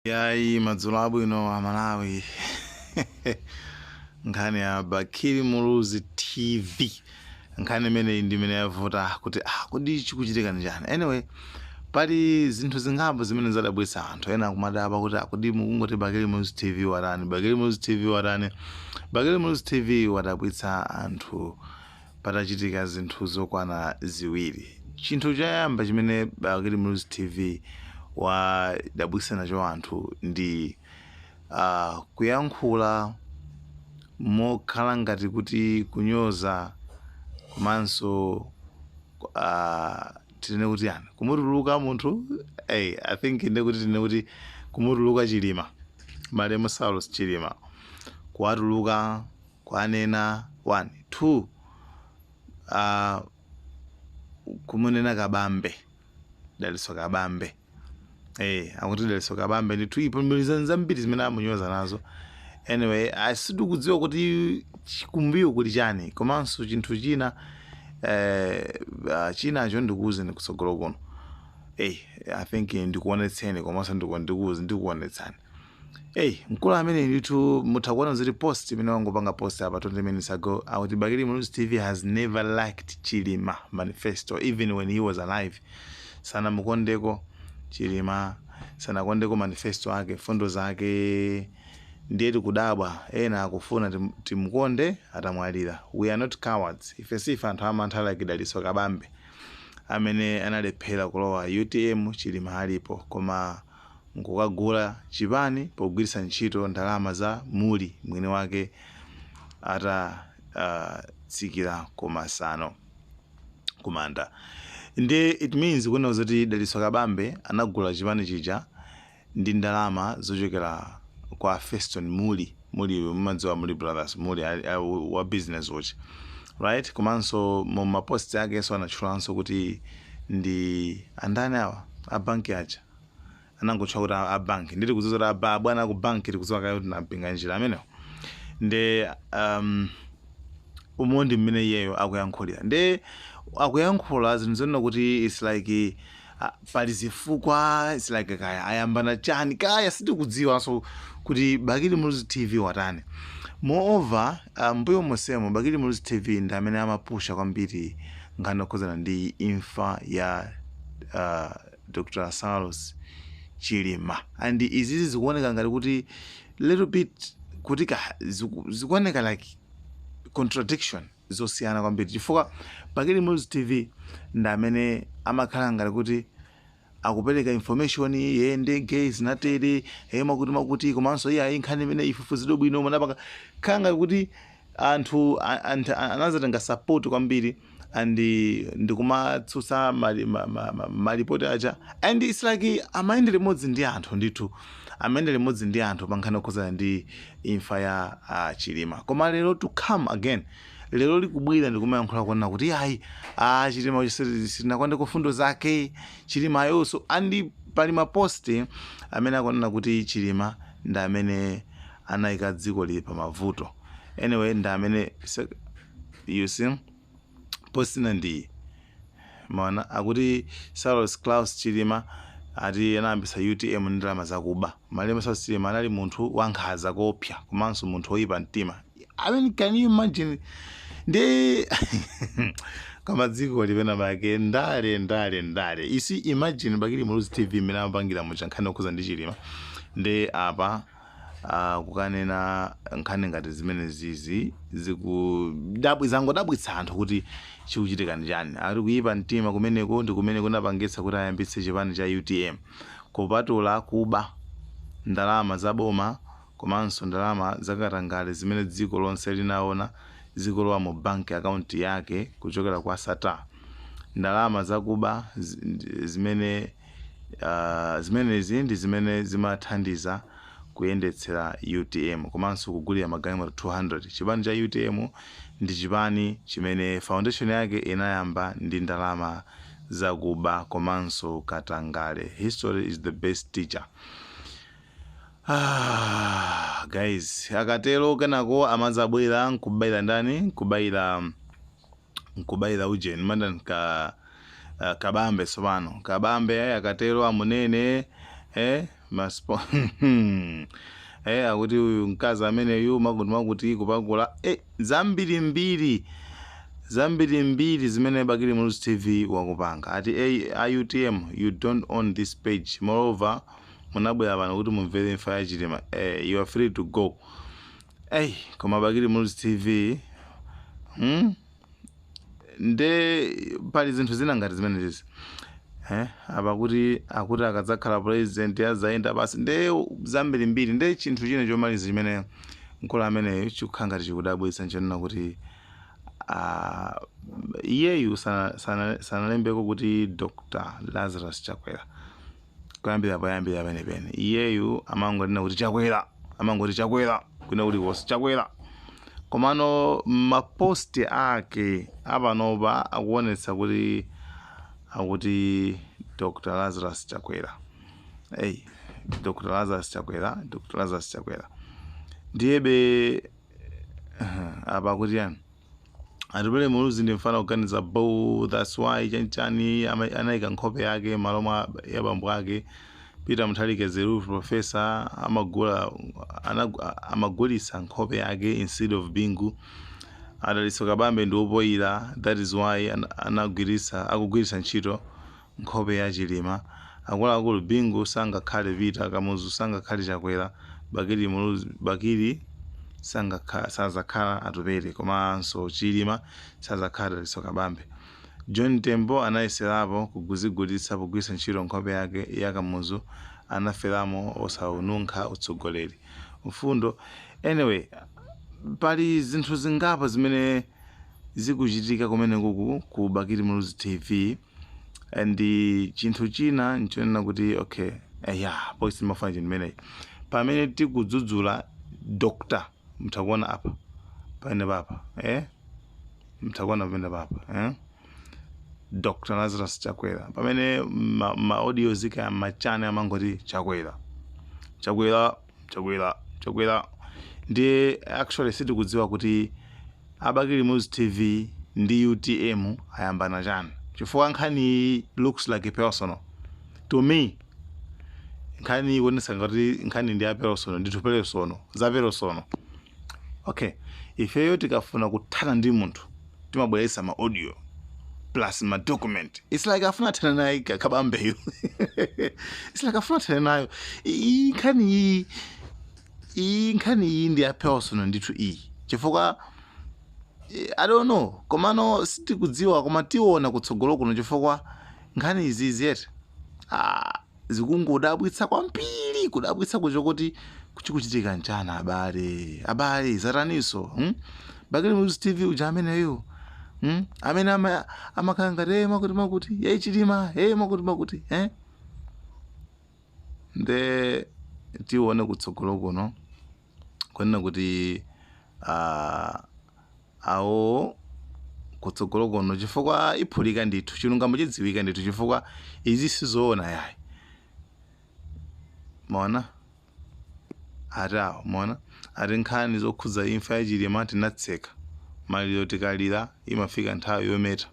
Yayi madzulo abwino amalawi nkhani ya Bakili Muluzi TV nkhani imene ndi imene yavuta kuti kodi chikuchitika njani. Anyway, pali zinthu zingapo zimene zadabwitsa anthu ena kumadaba kuti kodi mukungoti Bakili Muluzi TV watani, Bakili Muluzi TV watani. Bakili Muluzi TV wadabwitsa anthu patachitika zinthu zokwana ziwiri. Chinthu chayamba chimene Bakili Muluzi TV wadabwitsa nacho anthu ndi kuyankhula mokhala ngati kuti kunyoza komanso tinene kuti yani kumutuluka munthu I think inde kuti tinene kuti kumutuluka Chilima, Malemu Saulos Chilima, kuwatuluka kwanena 1 2 kumunena kabambe, Daliso Kabambe. Akuti Daliso Kabambe ndi ipo zambiri zimene amunyoza nazo. Anyway, asikudziwa kuti chikumbiyo kuti chani, komanso chinthu china chinacho ndikuwuzeni kutsogolo kuno. I think ndikuonetseni komanso ndikuonetsani. Mkulu amene ndithu mutakuona zili post imene wangopanga post apa 20 minutes ago akuti Bakili Muluzi TV has never liked Chilima manifesto even when he was alive. Sana mukondeko Chilima, sana kondeko manifesto ake, fundo zake. Ndiye kudabwa ena akufuna timukonde atamwalira. We are not cowards. Ifesifa anthu amantha like Daliso Kabambe amene analephera kulowa UTM Chilima alipo, koma nkukagula chipani pogwiritsa ntchito ndalama za muli mwini wake tsikira kumasano kumanda. Ndiye it means kuna zoti Daliso Kabambe anagula chipani chija ndi ndalama zochokera kwa Feston Muli mmadzi wa Muli Brothers, Muli wa business watch, right? Komanso mu mapost yake so anachulanso kuti ndi andani awa abanki aja anangotcha kuti abanki nditi kuzozera bwana ku banki tikudziwa kayo kuti nampinga njira amenewo. Nde umondi mmene iyeyo akuyankhulira. Nde akuyankhula zinthu zonena kuti it's like pali zifukwa, it's like kaya ayambana chani kaya sitikudziwanso kuti Bakili Muluzi TV watani. Moreover, mbuyo mosemo Bakili Muluzi TV ndi amene amapusha kwambiri nkhani yokhuzana ndi imfa ya Dr. Saulos Chilima. And izizi zikuoneka ngati kuti little bit kuti zikuoneka like contradiction zosiyana kwambiri, chifukwa Bakili Muluzi TV ndi amene amakhala ngati kuti akupereka information yende case natere makuti komanso iye nkhani imene ifufuzidwe bwino manapaka khanga kuti anthu anazatenga support kwambiri and ndikumatsutsa malipoti aja. And it's like amaende limodzi ndi anthu ndithu amaende limodzi ndi anthu pa nkhani yokhuzana ndi imfa ya Chilima. Koma lero to come again, lero likubwira ndikumayankhula kuona kuti Chilima sinakwande kufundo zake Chilima yonso. Andi pali maposti amene akunena kuti Chilima ndi amene anayika dziko lili pa mavuto. Anyway, ndi amene you see posti ndi maana akuti Saulos Klaus Chilima ati anayambisa UTM ndi ndalama zakuba. Malemu Saulos Chilima anali munthu wankhanza kopya komanso munthu woyipa mtima. I mean, can you imagine? Nde kama dziko lipena bake ndale. You see, imagine Bakili Muluzi TV imene amapangira muchankhani okhuza ndi Chilima. Nde apa kukanena nkhani ngati zimene zizi zangodabwitsa anthu kuti chikuchitika njani. Ari kuyipa mtima kumeneko ndi kumene kunapangitsa kuti ayambitse chipani cha UTM kupatula kuba ndalama zaboma komanso ndalama zakatangale zimene dziko lonse linaona zikolowa mu bank account yake kuchokera kwa Sata. Ndalama zakuba zimenezi ndi zimene zimathandiza kuyendetsera UTM komanso kugulira magalimoto 200. Chipani cha UTM ndi chipani chimene foundation yake inayamba ndi ndalama zakuba komanso katangale. History is the best teacher. Guys, akatero kenako amazabwera nkubaira ndani, nkubaira ujeni mandani Kabambe sopano. Kabambe akatero amunene akuti uyu mkazi ameneyu makuti kupakula zambirimbiri zimene Bakili Muluzi TV wakupanga. Ati AUTM, you don't own this page. Moreover, munabwera pano kuti mumvere imfa ya Chilima. You are free to go. Koma Bakili Muluzi TV nde pali zinthu zina ngati zimenezi. Akuti akadzakhala president yazayenda basi nde zambirimbiri nde chinthu chine chomaliza chimene mkulu ameneyo chikukhala ngati chikudabwitsa nchanena kuti iyeyu sanalembeko kuti Dr. Lazarus Chakwera kuyambira penepene. Iyeyu amangonena kuti Chakwera kwina kuti kosi Chakwera. Komano maposti ake apanopa akuonetsa kuti Dr. Lazarus Chakwera. Dr. Lazarus Chakwera. Ndiyebe apa kuti yani atipele Muluzi ndi mfana kuganiza bo, that's why chanchani anayika nkhope yake maloma ya bambo ake Peter Mutharika Zeru professor amagulisa nkhope yake instead of bingu. Adaliso kabambe ndi opoyira, that is why akugwirisa ntchito nkhope ya Chilima. Akuluakulu bingu sangakhale Peter Kamuzu, sangakhale Chakwera, Bakili sazakhala atupere, komanso Chilima sazakhala Adaliso kabambe. John Tembo anayeserapo kuguzigulitsa kugwirisa ntchito nkhope yake ya Kamuzu, anaferamo osaununkha utsogoleri mfundo. Anyway, pali zinthu zingapo zimene zikuchitika kumene ku Bakili Muluzi TV. And chinthu china nchonena kuti poisi mafanya chinthu imeneyi pamene tikudzudzula Dr. mtakuona apa pamene papa mtakuona pamene papa Dr. Lazarus Chakwera pamene ma audio zika machane amangoti Chakwera ndi actually sitikudziwa kuti Bakili Muluzi TV ndi UTM ayambana chani, chifukwa nkhani looks like a personal to me. Nkhani wonesa ngati nkhani ndi aperosono ndi tuperesono za perosono. Ifeyo tikafuna kuthana ndi munthu timabweresa ma audio plus ma document. It's like afuna thana naye kabambeyo. It's like afuna thana nayo nkhani iyi ndi aperosono ndithu iyi, chifukwa I don't know, komano sitikudziwa koma tiona kutsogolo kuno chifukwa nkhani izi ziyete zikungodabwitsa kwambiri, kudabwitsa kuchokuti kuchikuchitika nchana abale zataniso. Bakili Muluzi TV uja ameneyo amene amakhala ngati makuti yayi Chilima makuti nde tione kutsogolo kuno kwenena kuti awo kutsogolo kuno chifukwa iphulika ndithu, chilungamo chidziwika ndithu, chifukwa izi sizoona yayi. Mona ati nkhani zokhudza imfa ya Chilima tinatseka, maliro tikalira imafika nthawi yometa,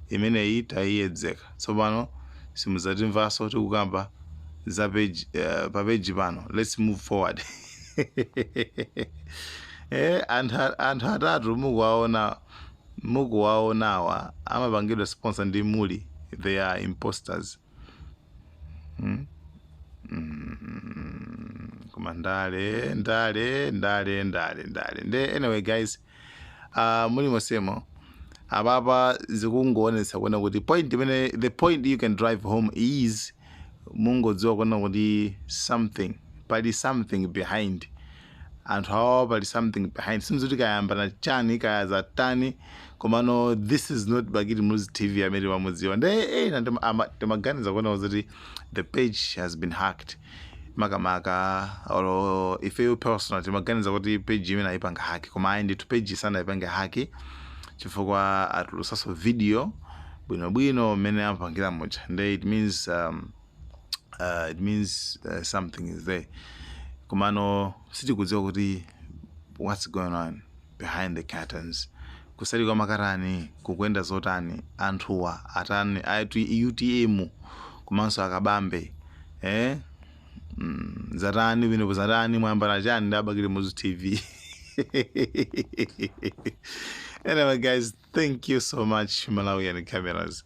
imeneyi tayiyedzeka. Tsopano simuzatimvanso tikukamba za pa page pano. Let's move forward. Anthu atatu mukuwaonawa amapangidwa sponsor ndi muli, they are imposters. Koma ndale. Anyway guys, muli mosemo ababa zikungoonetsa kuona kuti the point you can drive home is mungodziwa kuona kuti pali something behind. Anthu awo pali something behind. Simzuti kayambana chani kayaza tani, komano this is not Bakili Muluzi TV amene wamudziwa. Nde timaganiza kuona kuti the page has been hacked. Makamaka or if you personal timaganiza kuti page imene ayipanga haki, koma ndi page sana ayipanga haki chifukwa atulusaso video bwinobwino mmene amapangira moja. Nde it means something is there. Komano sitikudziwa kuti what's going on behind the curtains. Kusali kwa makarani kukwenda zotani anthuwa atani aitu UTM komanso akabambe Zatani bino zatani mwayambana chani ndi Abakili Muzu TV. Anyway guys, thank you so much Malawian Cameras.